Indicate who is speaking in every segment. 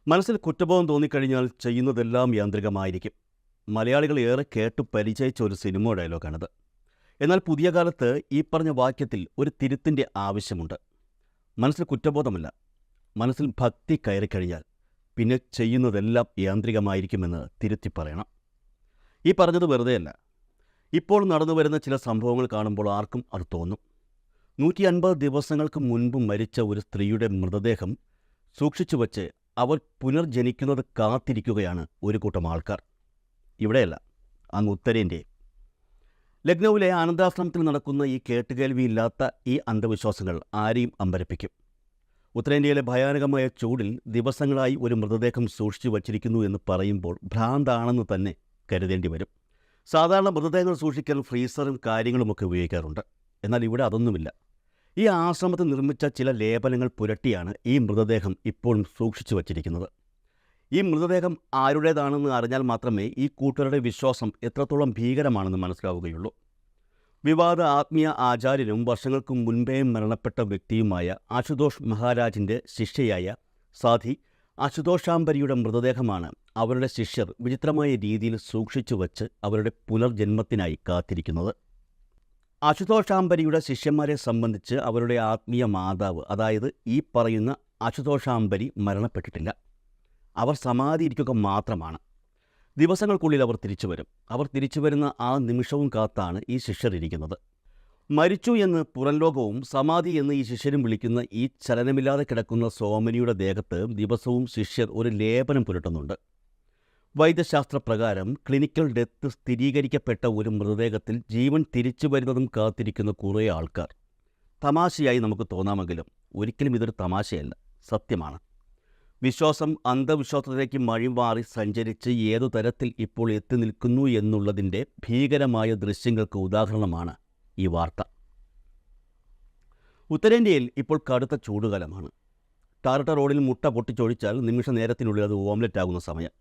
Speaker 1: മനസ്സിൽ കുറ്റബോധം തോന്നിക്കഴിഞ്ഞാൽ ചെയ്യുന്നതെല്ലാം യാന്ത്രികമായിരിക്കും. മലയാളികൾ ഏറെ കേട്ട് പരിചയിച്ച ഒരു സിനിമ ഡയലോഗാണിത്. എന്നാൽ പുതിയ കാലത്ത് ഈ പറഞ്ഞ വാക്യത്തിൽ ഒരു തിരുത്തിൻ്റെ ആവശ്യമുണ്ട്. മനസ്സിൽ കുറ്റബോധമല്ല, മനസ്സിൽ ഭക്തി കയറിക്കഴിഞ്ഞാൽ പിന്നെ ചെയ്യുന്നതെല്ലാം യാന്ത്രികമായിരിക്കുമെന്ന് തിരുത്തി പറയണം. ഈ പറഞ്ഞത് വെറുതെയല്ല. ഇപ്പോൾ നടന്നു വരുന്ന ചില സംഭവങ്ങൾ കാണുമ്പോൾ ആർക്കും അത് തോന്നും. 150 ദിവസങ്ങൾക്ക് മുൻപ് മരിച്ച ഒരു സ്ത്രീയുടെ മൃതദേഹം സൂക്ഷിച്ചു വച്ച് അവർ പുനർജനിക്കുന്നത് കാത്തിരിക്കുകയാണ് ഒരു കൂട്ടം ആൾക്കാർ. ഇവിടെയല്ല, അങ്ങ് ഉത്തരേന്ത്യയിൽ. ലക്നൌവിലെ ആനന്ദാശ്രമത്തിൽ നടക്കുന്ന ഈ കേട്ടുകേൾവിയില്ലാത്ത ഈ അന്ധവിശ്വാസങ്ങൾ ആരെയും അമ്പരപ്പിക്കും. ഉത്തരേന്ത്യയിലെ ഭയാനകമായ ചൂടിൽ ദിവസങ്ങളായി ഒരു മൃതദേഹം സൂക്ഷിച്ചു വച്ചിരിക്കുന്നു എന്ന് പറയുമ്പോൾ ഭ്രാന്താണെന്ന് തന്നെ കരുതേണ്ടി വരും. സാധാരണ മൃതദേഹങ്ങൾ സൂക്ഷിക്കാൻ ഫ്രീസറും കാര്യങ്ങളുമൊക്കെ ഉപയോഗിക്കാറുണ്ട്. എന്നാൽ ഇവിടെ അതൊന്നുമില്ല. ഈ ആശ്രമത്തിൽ നിർമ്മിച്ച ചില ലേപനങ്ങൾ പുരട്ടിയാണ് ഈ മൃതദേഹം ഇപ്പോഴും സൂക്ഷിച്ചു വച്ചിരിക്കുന്നത്. ഈ മൃതദേഹം ആരുടേതാണെന്ന് അറിഞ്ഞാൽ മാത്രമേ ഈ കൂട്ടരുടെ വിശ്വാസം എത്രത്തോളം ഭീകരമാണെന്ന് മനസ്സിലാവുകയുള്ളൂ. വിവാദ ആത്മീയ ആചാര്യനും വർഷങ്ങൾക്ക് മുൻപേ മരണപ്പെട്ട വ്യക്തിയുമായ ആശുതോഷ് മഹാരാജിൻ്റെ ശിഷ്യയായ സാധി അശുതോഷാംബരിയുടെ മൃതദേഹമാണ് അവരുടെ ശിഷ്യർ വിചിത്രമായ രീതിയിൽ സൂക്ഷിച്ചു വച്ച് അവരുടെ പുനർജന്മത്തിനായി കാത്തിരിക്കുന്നത്. അശുതോഷാംബരിയുടെ ശിഷ്യന്മാരെ സംബന്ധിച്ച് അവരുടെ ആത്മീയ മാതാവ്, അതായത് ഈ പറയുന്ന അശുതോഷാംബരി, മരണപ്പെട്ടിട്ടില്ല. അവർ സമാധിയിരിക്കുക മാത്രമാണ്. ദിവസങ്ങൾക്കുള്ളിൽ അവർ തിരിച്ചു വരും. അവർ തിരിച്ചു വരുന്ന ആ നിമിഷവും കാത്താണ് ഈ ശിഷ്യർ ഇരിക്കുന്നത്. മരിച്ചു എന്ന് പുറംലോകവും സമാധി എന്ന് ഈ ശിഷ്യരും വിളിക്കുന്ന ഈ ചലനമില്ലാതെ കിടക്കുന്ന സോമനിയുടെ ദേഹത്ത് ദിവസവും ശിഷ്യർ ഒരു ലേപനം പുരട്ടുന്നുണ്ട്. വൈദ്യശാസ്ത്രപ്രകാരം ക്ലിനിക്കൽ ഡെത്ത് സ്ഥിരീകരിക്കപ്പെട്ട ഒരു മൃതദേഹത്തിൽ ജീവൻ തിരിച്ചു വരുന്നതും കാത്തിരിക്കുന്ന കുറേ ആൾക്കാർ. തമാശയായി നമുക്ക് തോന്നാമെങ്കിലും ഒരിക്കലും ഇതൊരു തമാശയല്ല, സത്യമാണ്. വിശ്വാസം അന്ധവിശ്വാസത്തിലേക്ക് മഴിമാറി സഞ്ചരിച്ച് ഏതു തരത്തിൽ ഇപ്പോൾ എത്തി നിൽക്കുന്നു എന്നുള്ളതിൻ്റെ ഭീകരമായ ദൃശ്യങ്ങൾക്ക് ഉദാഹരണമാണ് ഈ വാർത്ത. ഉത്തരേന്ത്യയിൽ ഇപ്പോൾ കടുത്ത ചൂടുകാലമാണ്. ടാർട്ട റോഡിൽ മുട്ട പൊട്ടിച്ചൊഴിച്ചാൽ നിമിഷ നേരത്തിനുള്ളിൽ അത് ഓംലെറ്റ് ആകുന്ന സമയം.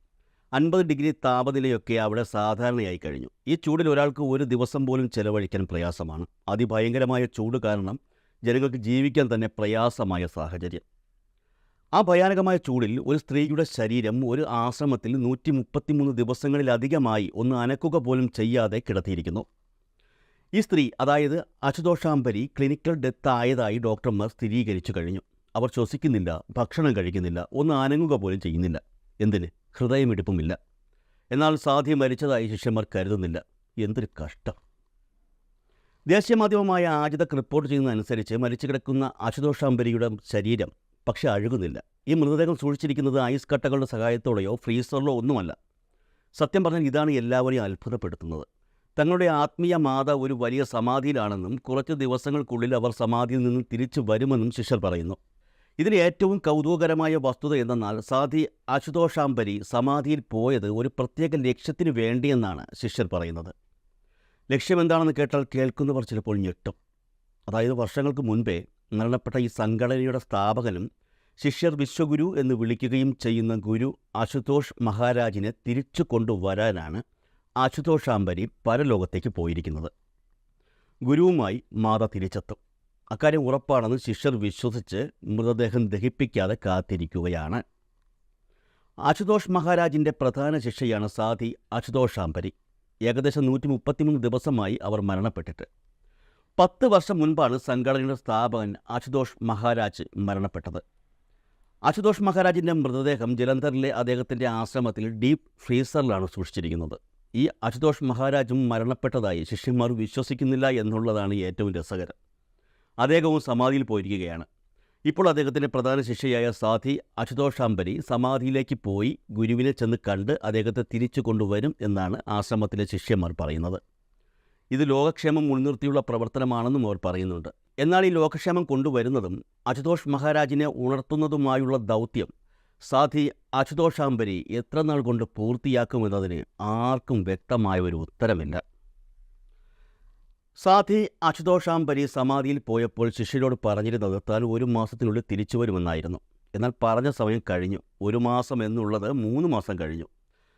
Speaker 1: 50 ഡിഗ്രി താപനിലയൊക്കെ അവിടെ സാധാരണയായി കഴിഞ്ഞു. ഈ ചൂടിൽ ഒരാൾക്ക് ഒരു ദിവസം പോലും ചെലവഴിക്കാൻ പ്രയാസമാണ്. അതിഭയങ്കരമായ ചൂട് കാരണം ജനങ്ങൾക്ക് ജീവിക്കാൻ തന്നെ പ്രയാസമായ സാഹചര്യം. ആ ഭയാനകമായ ചൂടിൽ ഒരു സ്ത്രീയുടെ ശരീരം ഒരു ആശ്രമത്തിൽ 133 ദിവസങ്ങളിലധികമായി ഒന്ന് അനക്കുക പോലും ചെയ്യാതെ കിടത്തിയിരിക്കുന്നു. ഈ സ്ത്രീ, അതായത് അശുതോഷാംബരി, ക്ലിനിക്കൽ ഡെത്ത് ആയതായി ഡോക്ടർമാർ സ്ഥിരീകരിച്ചു കഴിഞ്ഞു. അവർ ശ്വസിക്കുന്നില്ല, ഭക്ഷണം കഴിക്കുന്നില്ല, ഒന്ന് അനങ്ങുക പോലും ചെയ്യുന്നില്ല. എന്തിന്? ഹൃദയമിടിപ്പുമില്ല. എന്നാൽ സാധ്യ മരിച്ചതായി ശിഷ്യന്മാർ കരുതുന്നില്ല. എന്തൊരു കഷ്ടം! ദേശീയ മാധ്യമമായ ആജിതക് റിപ്പോർട്ട് ചെയ്യുന്നതനുസരിച്ച് മരിച്ചു കിടക്കുന്ന അശുതോഷാംബരിയുടെ ശരീരം പക്ഷെ അഴുകുന്നില്ല. ഈ മൃതദേഹം സൂക്ഷിച്ചിരിക്കുന്നത് ഐസ് കട്ടകളുടെ സഹായത്തോടെയോ ഫ്രീസറിലോ ഒന്നുമല്ല. സത്യം പറഞ്ഞാൽ ഇതാണ് എല്ലാവരെയും അത്ഭുതപ്പെടുത്തുന്നത്. തങ്ങളുടെ ആത്മീയ മാതാവ് ഒരു വലിയ സമാധിയിലാണെന്നും കുറച്ച് ദിവസങ്ങൾക്കുള്ളിൽ അവർ സമാധിയിൽ നിന്നും തിരിച്ചു വരുമെന്നും ശിഷ്യർ പറയുന്നു. ഇതിൽ ഏറ്റവും കൗതുകകരമായ വസ്തുത എന്തെന്നാൽ സാധി അശുതോഷാംബരി സമാധിയിൽ പോയത് ഒരു പ്രത്യേക ലക്ഷ്യത്തിന് വേണ്ടിയെന്നാണ് ശിഷ്യർ പറയുന്നത്. ലക്ഷ്യമെന്താണെന്ന് കേട്ടാൽ കേൾക്കുന്നവർ ചിലപ്പോൾ ഞെട്ടും. അതായത് വർഷങ്ങൾക്ക് മുൻപേ മരണപ്പെട്ട ഈ സംഘടനയുടെ സ്ഥാപകനും ശിഷ്യർ വിശ്വഗുരു എന്ന് വിളിക്കുകയും ചെയ്യുന്ന ഗുരു അശുതോഷ് മഹാരാജിനെ തിരിച്ചു കൊണ്ടുവരാനാണ് അശുതോഷാംബരി പരലോകത്തേക്ക് പോയിരിക്കുന്നത്. ഗുരുവുമായി മാത തിരിച്ചെത്തും. അക്കാര്യം ഉറപ്പാണെന്ന് ശിഷ്യർ വിശ്വസിച്ച് മൃതദേഹം ദഹിപ്പിക്കാതെ കാത്തിരിക്കുകയാണ്. അശുതോഷ് മഹാരാജിൻ്റെ പ്രധാന ശിഷ്യയാണ് സാധി അശുതോഷാംബരി. ഏകദേശം 133 ദിവസമായി അവർ മരണപ്പെട്ടിട്ട്. 10 വർഷം മുൻപാണ് സംഘടനയുടെ സ്ഥാപകൻ അശുതോഷ് മഹാരാജ് മരണപ്പെട്ടത്. അശുതോഷ് മഹാരാജിൻ്റെ മൃതദേഹം ജലന്ധറിലെ അദ്ദേഹത്തിൻ്റെ ആശ്രമത്തിൽ ഡീപ്പ് ഫ്രീസറിലാണ് സൂക്ഷിച്ചിരിക്കുന്നത്. ഈ അശുതോഷ് മഹാരാജും മരണപ്പെട്ടതായി ശിഷ്യന്മാർ വിശ്വസിക്കുന്നില്ല എന്നുള്ളതാണ് ഏറ്റവും രസകരം. അദ്ദേഹവും സമാധിയിൽ പോയിരിക്കുകയാണ്. ഇപ്പോൾ അദ്ദേഹത്തിൻ്റെ പ്രധാന ശിഷ്യയായ സാധി അശുതോഷാംബരി സമാധിയിലേക്ക് പോയി ഗുരുവിനെ ചെന്ന് കണ്ട് അദ്ദേഹത്തെ തിരിച്ചു കൊണ്ടുവരും എന്നാണ് ആശ്രമത്തിലെ ശിഷ്യന്മാർ പറയുന്നത്. ഇത് ലോകക്ഷേമം മുൻനിർത്തിയുള്ള പ്രവർത്തനമാണെന്നും അവർ പറയുന്നുണ്ട്. എന്നാൽ ഈ ലോകക്ഷേമം കൊണ്ടുവരുന്നതും അശുതോഷ് മഹാരാജിനെ ഉണർത്തുന്നതുമായുള്ള ദൗത്യം സാധി അശുതോഷാംബരി എത്ര നാൾ കൊണ്ട് പൂർത്തിയാക്കുമെന്നതിന് ആർക്കും വ്യക്തമായ ഒരു ഉത്തരമില്ല. സാധി അശുതോഷാംബരി സമാധിയിൽ പോയപ്പോൾ ശിഷ്യരോട് പറഞ്ഞിരുന്നത് താൻ 1 മാസത്തിനുള്ളിൽ തിരിച്ചു വരുമെന്നായിരുന്നു. എന്നാൽ പറഞ്ഞ സമയം കഴിഞ്ഞു. 1 മാസം എന്നുള്ളത് 3 മാസം കഴിഞ്ഞു.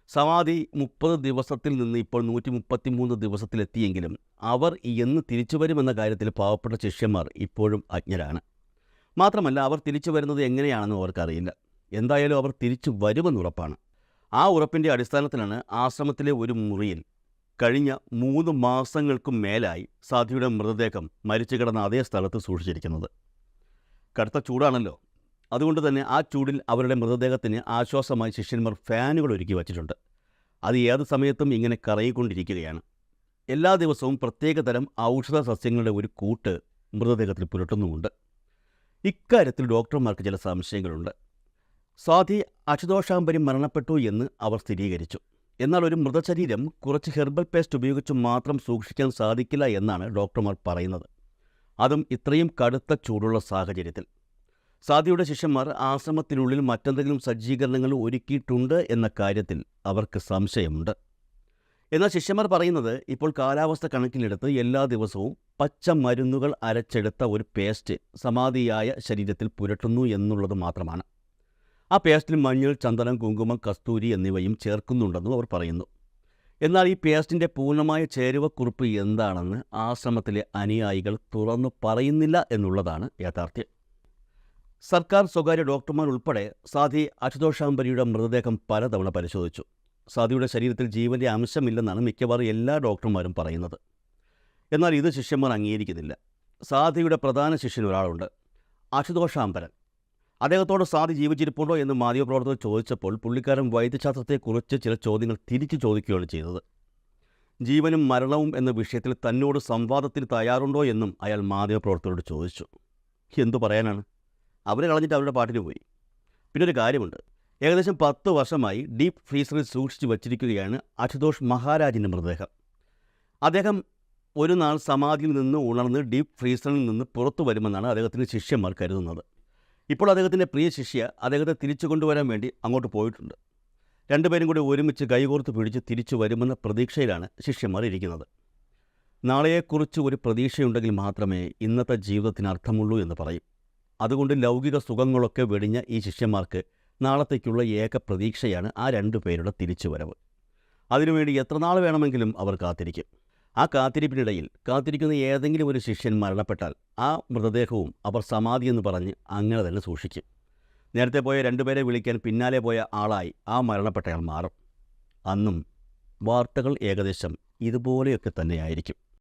Speaker 1: സമാധി 30 ദിവസത്തിൽ നിന്ന് ഇപ്പോൾ 133 ദിവസത്തിലെത്തിയെങ്കിലും അവർ എന്ന് തിരിച്ചു വരുമെന്ന കാര്യത്തിൽ പാവപ്പെട്ട ശിഷ്യന്മാർ ഇപ്പോഴും അജ്ഞരാണ്. മാത്രമല്ല അവർ തിരിച്ചു വരുന്നത് എങ്ങനെയാണെന്നും അവർക്കറിയില്ല. എന്തായാലും അവർ തിരിച്ചു വരുമെന്നുറപ്പാണ്. ആ ഉറപ്പിൻ്റെ അടിസ്ഥാനത്തിലാണ് ആശ്രമത്തിലെ ഒരു മുറിയിൽ കഴിഞ്ഞ 3 മാസങ്ങൾക്കും മേലായി സാധ്വിയുടെ മൃതദേഹം മരിച്ചു കിടന്ന അതേ സ്ഥലത്ത് സൂക്ഷിച്ചിരിക്കുന്നത്. കടുത്ത ചൂടാണല്ലോ. അതുകൊണ്ട് തന്നെ ആ ചൂടിൽ അവരുടെ മൃതദേഹത്തിന് ആശ്വാസമായി ശിഷ്യന്മാർ ഫാനുകൾ ഒരുക്കി വച്ചിട്ടുണ്ട്. അത് ഏത് സമയത്തും ഇങ്ങനെ കറങ്ങിക്കൊണ്ടിരിക്കുകയാണ്. എല്ലാ ദിവസവും പ്രത്യേകതരം ഔഷധ സസ്യങ്ങളുടെ ഒരു കൂട്ട് മൃതദേഹത്തിൽ പുരട്ടുന്നുമുണ്ട്. ഇക്കാര്യത്തിൽ ഡോക്ടർമാർക്ക് ചില സംശയങ്ങളുണ്ട്. സ്വാതി അശുതോഷാംബരി മരണപ്പെട്ടു എന്ന് അവർ സ്ഥിരീകരിച്ചു. എന്നാൽ ഒരു മൃതശരീരം കുറച്ച് ഹെർബൽ പേസ്റ്റ് ഉപയോഗിച്ച് മാത്രം സൂക്ഷിക്കാൻ സാധിക്കില്ല എന്നാണ് ഡോക്ടർമാർ പറയുന്നത്. അതും ഇത്രയും കടുത്ത ചൂടുള്ള സാഹചര്യത്തിൽ. സ്വാതിയുടെ ശിഷ്യന്മാർ ആശ്രമത്തിനുള്ളിൽ മറ്റെന്തെങ്കിലും സജ്ജീകരണങ്ങൾ ഒരുക്കിയിട്ടുണ്ട് എന്ന കാര്യത്തിൽ അവർക്ക് സംശയമുണ്ട്. എന്നാൽ ശിഷ്യന്മാർ പറയുന്നത് ഇപ്പോൾ കാലാവസ്ഥ കണക്കിലെടുത്ത് എല്ലാ ദിവസവും പച്ച മരുന്നുകൾ അരച്ചെടുത്ത ഒരു പേസ്റ്റ് സമാധിയായ ശരീരത്തിൽ പുരട്ടുന്നു എന്നുള്ളത് മാത്രമാണ്. ആ പേസ്റ്റിൽ മഞ്ഞൾ, ചന്ദനം, കുങ്കുമം, കസ്തൂരി എന്നിവയും ചേർക്കുന്നുണ്ടെന്നും അവർ പറയുന്നു. എന്നാൽ ഈ പേസ്റ്റിൻ്റെ പൂർണ്ണമായ ചേരുവക്കുറിപ്പ് എന്താണെന്ന് ആശ്രമത്തിലെ അനുയായികൾ തുറന്നു പറയുന്നില്ല എന്നുള്ളതാണ് യാഥാർത്ഥ്യം. സർക്കാർ, സ്വകാര്യ ഡോക്ടർമാർ ഉൾപ്പെടെ സാധ്വി അശുതോഷാംബരിയുടെ മൃതദേഹം പലതവണ പരിശോധിച്ചു. സാധ്വിയുടെ ശരീരത്തിൽ ജീവൻ്റെ അംശമില്ലെന്നാണ് മിക്കവാറും എല്ലാ ഡോക്ടർമാരും പറയുന്നത്. എന്നാൽ ഇത് ശിഷ്യന്മാർ അംഗീകരിക്കുന്നില്ല. സാധ്വിയുടെ പ്രധാന ശിഷ്യൻ ഒരാളുണ്ട്, അശുതോഷാംബരൻ. അദ്ദേഹത്തോട് സാധ്വി ജീവിച്ചിരിപ്പുണ്ടോ എന്ന് മാധ്യമപ്രവർത്തകർ ചോദിച്ചപ്പോൾ പുള്ളിക്കാരൻ വൈദ്യശാസ്ത്രത്തെക്കുറിച്ച് ചില ചോദ്യങ്ങൾ തിരിച്ചു ചോദിക്കുകയാണ് ചെയ്തത്. ജീവനും മരണവും എന്ന വിഷയത്തിൽ തന്നോട് സംവാദത്തിന് തയ്യാറുണ്ടോ എന്നും അയാൾ മാധ്യമപ്രവർത്തകരോട് ചോദിച്ചു. എന്തു പറയാനാണ്, അവർ കളഞ്ഞിട്ട് അവരുടെ പാട്ടിന് പോയി. പിന്നൊരു കാര്യമുണ്ട്, ഏകദേശം 10 വർഷമായി ഡീപ്പ് ഫ്രീസറിൽ സൂക്ഷിച്ചു വച്ചിരിക്കുകയാണ് അശുതോഷ് മഹാരാജിൻ്റെ മൃതദേഹം. അദ്ദേഹം ഒരു നാൾ സമാധിയിൽ നിന്ന് ഉണർന്ന് ഡീപ്പ് ഫ്രീസറിൽ നിന്ന് പുറത്തു വരുമെന്നാണ് അദ്ദേഹത്തിൻ്റെ ശിഷ്യന്മാർ കരുതുന്നത്. ഇപ്പോൾ അദ്ദേഹത്തിൻ്റെ പ്രിയ ശിഷ്യ അദ്ദേഹത്തെ തിരിച്ചു കൊണ്ടുവരാൻ വേണ്ടി അങ്ങോട്ട് പോയിട്ടുണ്ട്. രണ്ടുപേരും കൂടി ഒരുമിച്ച് കൈകോർത്ത് പിടിച്ച് തിരിച്ചു വരുമെന്ന പ്രതീക്ഷയിലാണ് ശിഷ്യന്മാർ ഇരിക്കുന്നത്. നാളെയെക്കുറിച്ച് ഒരു പ്രതീക്ഷയുണ്ടെങ്കിൽ മാത്രമേ ഇന്നത്തെ ജീവിതത്തിന് അർത്ഥമുള്ളൂ എന്ന് പറയും. അതുകൊണ്ട് ലൗകിക സുഖങ്ങളൊക്കെ വെടിഞ്ഞ ഈ ശിഷ്യന്മാർക്ക് നാളത്തേക്കുള്ള ഏക പ്രതീക്ഷയാണ് ആ 2 പേരുടെ തിരിച്ചുവരവ്. അതിനുവേണ്ടി എത്ര നാൾ വേണമെങ്കിലും അവർ കാത്തിരിക്കും. ആ കാത്തിരിപ്പിനിടയിൽ കാത്തിരിക്കുന്ന ഏതെങ്കിലും ഒരു ശിഷ്യൻ മരണപ്പെട്ടാൽ ആ മൃതദേഹവും അവർ സമാധിയെന്ന് പറഞ്ഞ് അങ്ങനെ തന്നെ സൂക്ഷിക്കും. നേരത്തെ പോയ 2 പേരെ വിളിക്കാൻ പിന്നാലെ പോയ ആളായി ആ മരണപ്പെട്ടയാൾ മാറും. അന്നും വാർത്തകൾ ഏകദേശം ഇതുപോലെയൊക്കെ തന്നെയായിരിക്കും.